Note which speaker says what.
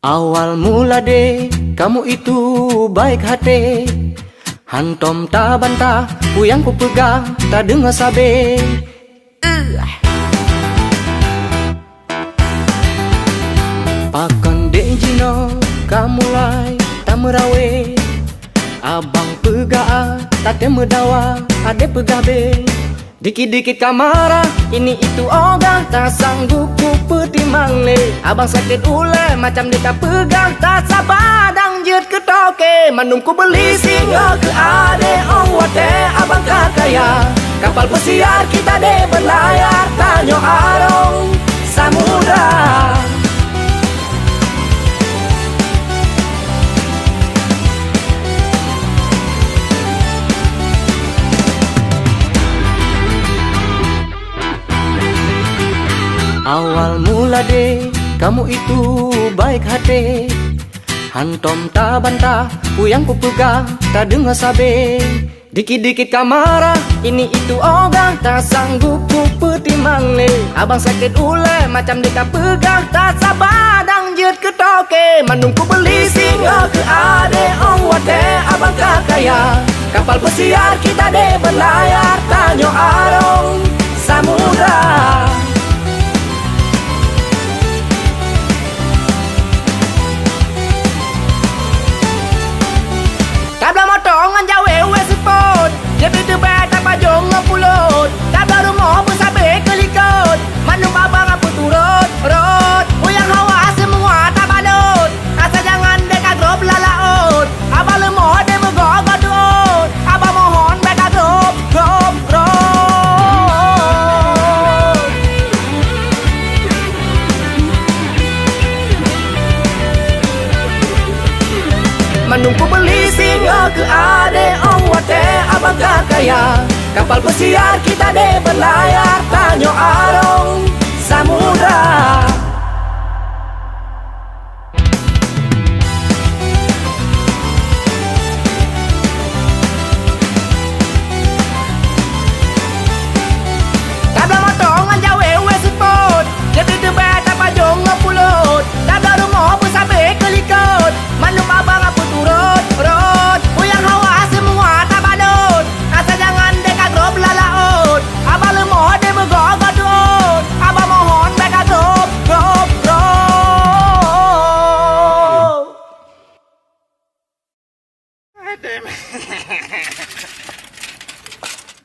Speaker 1: Awal mula deh, kamu itu baik hati. Hantom tak bantah, ku yang ku pegang, tak dengar sabe. Pakan dek jino, kamu mulai tak merawe. Abang pegah, tak temedawa, ade pegah be. Dikit-dikit kamara, ini itu ogah, tak sanggup ku petimang le. Abang sakit ule, macam dia tak pegang, tak sabar dang jet ke toke. Manum ku beli singa ke ade, ong wate abang kakaya. Kapal pesiar kita de berlayar, tanyo arong samudra. Awal mula deh, kamu itu baik hati. Hantom tak bantah, ku yang ku pegang, tak dengar sabe. Dikit-dikit kamara, ini itu ogah, tak sanggup ku petimang le. Abang sakit ule, macam dia tak pegang, tak sabar dang jet ke toke. Manum ku beli singa ke ade, ong wate abang kakaya. Kapal pesiar kita de berlayar, tanyo arong samudra. Tabla motongan jawe wesipot, jadi tebet apa jong ngepulot. Tabla rumah bersabe kelikot, manum abang apa turut rot. Uyang hawa semua tak badut, asa jangan dekat drop lalaut. Abang lemah de megogot duot, abang mohon beda drop drop drop. Manum ku beli singa ke ade, ong wate abang kakaya. Kapal pesiar kita de berlayar, tanyo arong samudra. Tabla motongan jawe wesipot, jadi tebet apa jong ngepulot. Tabla rumah bersabe kelikot, manum abang apa turut rot. Uyang hawa semua tak badut, asa jangan dekat drop lalaut. Abang lemah de megogot duot, abang mohon beka drop drop drop.